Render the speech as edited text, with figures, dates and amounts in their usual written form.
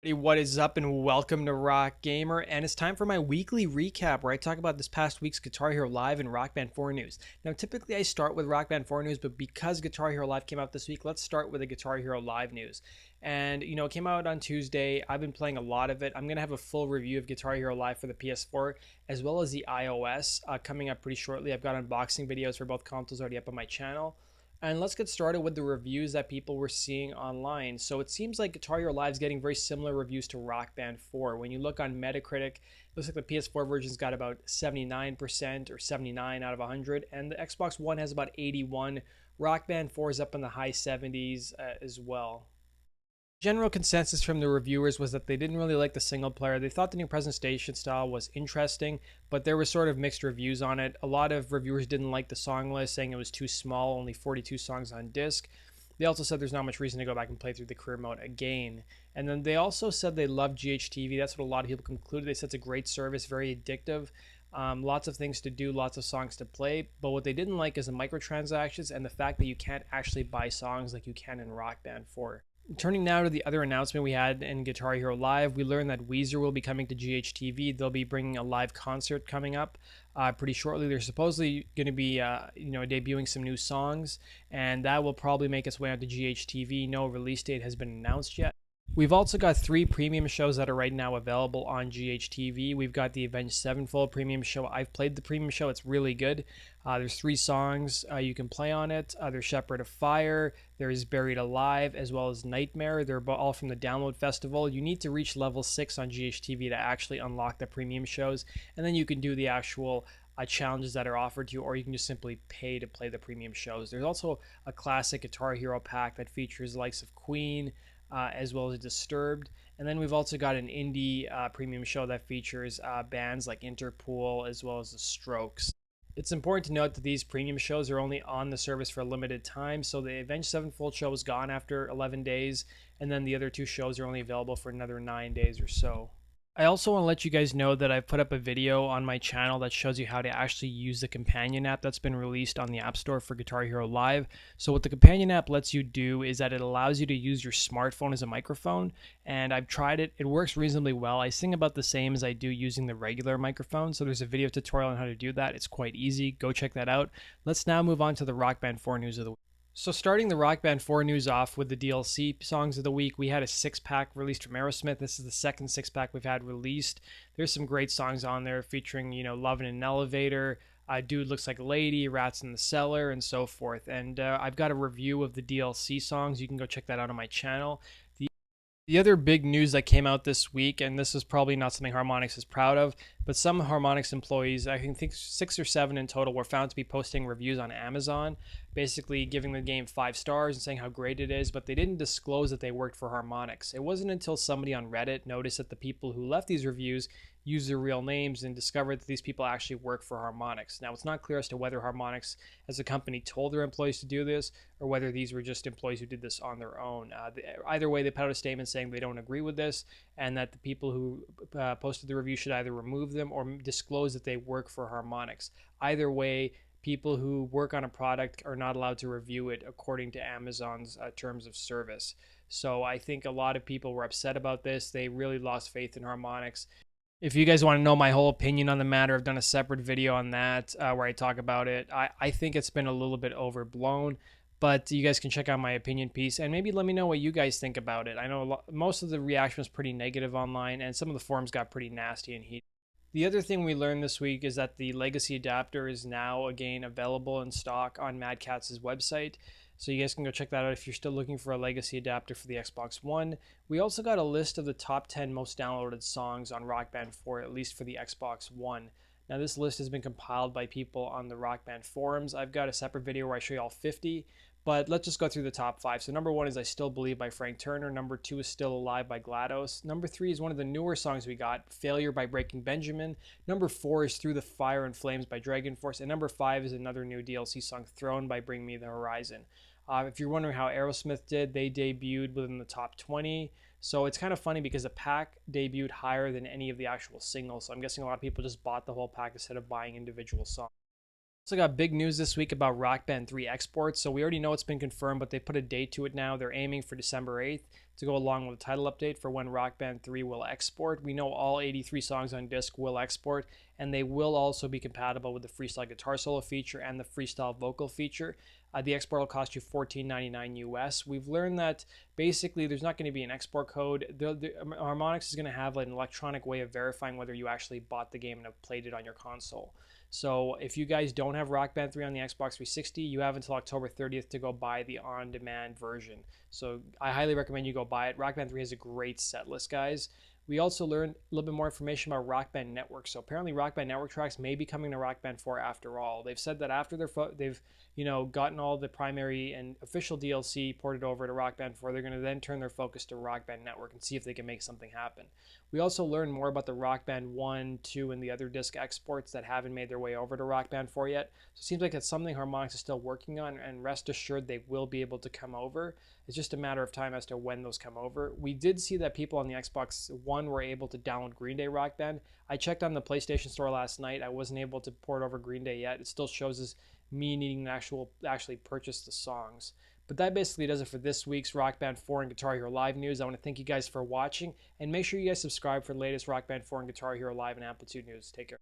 Hey, what is up, and welcome to Rock Gamer, and it's time for my weekly recap where I talk about this past week's Guitar Hero Live and Rock Band 4 news. Now, typically I start with Rock Band 4 news, but because Guitar Hero Live came out this week, let's start with the Guitar Hero Live news. And, it came out on Tuesday. I've been playing a lot of it. I'm going to have a full review of Guitar Hero Live for the PS4 as well as the iOS coming up pretty shortly. I've got unboxing videos for both consoles already up on my channel. And let's get started with the reviews that people were seeing online. So it seems like Guitar Hero Live is getting very similar reviews to Rock Band 4. When you look on Metacritic, it looks like the PS4 version's got about 79% or 79 out of 100, and the Xbox One has about 81. Rock Band 4 is up in the high 70s as well. General consensus from the reviewers was that they didn't really like the single player. They thought the new presentation style was interesting, but there was sort of mixed reviews on it. A lot of reviewers didn't like the song list, saying it was too small, only 42 songs on disc. They also said there's not much reason to go back and play through the career mode again. And then they also said they love GHTV. That's what a lot of people concluded. They said it's a great service, very addictive. Lots of things to do, lots of songs to play. But what they didn't like is the microtransactions and the fact that you can't actually buy songs like you can in Rock Band 4. Turning now to the other announcement we had in Guitar Hero Live, we learned that Weezer will be coming to GHTV. They'll be bringing a live concert coming up pretty shortly. They're supposedly going to be, debuting some new songs, and that will probably make its way onto GHTV. No release date has been announced yet. We've also got 3 premium shows that are right now available on GHTV. We've got the Avenged Sevenfold premium show. I've played the premium show. It's really good. There's 3 songs you can play on it. There's Shepherd of Fire, there's Buried Alive, as well as Nightmare. They're all from the Download Festival. You need to reach level 6 on GHTV to actually unlock the premium shows, and then you can do the actual challenges that are offered to you, or you can just simply pay to play the premium shows. There's also a classic Guitar Hero pack that features the likes of Queen, as well as Disturbed. And then we've also got an indie premium show that features bands like Interpol as well as The Strokes. It's important to note that these premium shows are only on the service for a limited time. So the Avenged Sevenfold show is gone after 11 days, and then the other 2 shows are only available for another 9 days or so. I also want to let you guys know that I've put up a video on my channel that shows you how to actually use the companion app that's been released on the App Store for Guitar Hero Live. So what the companion app lets you do is that it allows you to use your smartphone as a microphone, and I've tried it. It works reasonably well. I sing about the same as I do using the regular microphone, so there's a video tutorial on how to do that. It's quite easy. Go check that out. Let's now move on to the Rock Band 4 news of the week. So starting the Rock Band 4 news off with the DLC songs of the week, we had a 6-pack released from Aerosmith. This is the second 6-pack we've had released. There's some great songs on there featuring, Lovin' in an Elevator, Dude Looks Like a Lady, Rats in the Cellar, and so forth. And I've got a review of the DLC songs. You can go check that out on my channel. The other big news that came out this week, and this is probably not something Harmonix is proud of, but some Harmonix employees, I think 6 or 7 in total, were found to be posting reviews on Amazon, basically giving the game 5 stars and saying how great it is, but they didn't disclose that they worked for Harmonix. It wasn't until somebody on Reddit noticed that the people who left these reviews used their real names and discovered that these people actually work for Harmonix. Now, it's not clear as to whether Harmonix as a company told their employees to do this or whether these were just employees who did this on their own. Either way, they put out a statement saying they don't agree with this and that the people who posted the review should either remove them or disclose that they work for Harmonix. Either way, people who work on a product are not allowed to review it according to Amazon's terms of service. So I think a lot of people were upset about this. They really lost faith in Harmonix. If you guys want to know my whole opinion on the matter, I've done a separate video on that where I talk about it. I think it's been a little bit overblown, but you guys can check out my opinion piece and maybe let me know what you guys think about it. I know most of the reaction was pretty negative online, and some of the forums got pretty nasty and heated. The other thing we learned this week is that the legacy adapter is now again available in stock on Mad Catz' website. So you guys can go check that out if you're still looking for a legacy adapter for the Xbox One. We also got a list of the top 10 most downloaded songs on Rock Band 4, at least for the Xbox One. Now this list has been compiled by people on the Rock Band forums. I've got a separate video where I show you all 50, but let's just go through the top 5. So number 1 is I Still Believe by Frank Turner. Number 2 is Still Alive by GLaDOS. Number 3 is one of the newer songs we got, Failure by Breaking Benjamin. Number 4 is Through the Fire and Flames by DragonForce. And number 5 is another new DLC song, Throne by Bring Me the Horizon. If you're wondering how Aerosmith did, they debuted within the top 20. So it's kind of funny because the pack debuted higher than any of the actual singles. So I'm guessing a lot of people just bought the whole pack instead of buying individual songs. Also got big news this week about Rock Band 3 exports. So we already know it's been confirmed, but they put a date to it now. They're aiming for December 8th to go along with the title update for when Rock Band 3 will export. We know all 83 songs on disc will export, and they will also be compatible with the freestyle guitar solo feature and the freestyle vocal feature. The export will cost you $14.99 US. We've learned that basically there's not going to be an export code. The Harmonix is going to have an electronic way of verifying whether you actually bought the game and have played it on your console. So if you guys don't have Rock Band 3 on the Xbox 360, you have until October 30th to go buy the on-demand version. So I highly recommend you go buy it. Rock Band 3 has a great set list, guys. We also learned a little bit more information about Rock Band Network. So apparently Rock Band Network tracks may be coming to Rock Band 4 after all. They've said that after they've gotten all the primary and official DLC ported over to Rock Band 4, they're going to then turn their focus to Rock Band Network and see if they can make something happen. We also learned more about the Rock Band 1, 2, and the other disc exports that haven't made their way over to Rock Band 4 yet. So it seems like it's something Harmonix is still working on, and rest assured they will be able to come over. It's just a matter of time as to when those come over. We did see that people on the Xbox One were able to download Green Day Rock Band. I checked on the PlayStation Store last night. I wasn't able to port over Green Day yet. It still shows as me needing to actually purchase the songs. But that basically does it for this week's Rock Band 4 and Guitar Hero Live news. I want to thank you guys for watching, and make sure you guys subscribe for the latest Rock Band 4 and Guitar Hero Live and Amplitude news. Take care.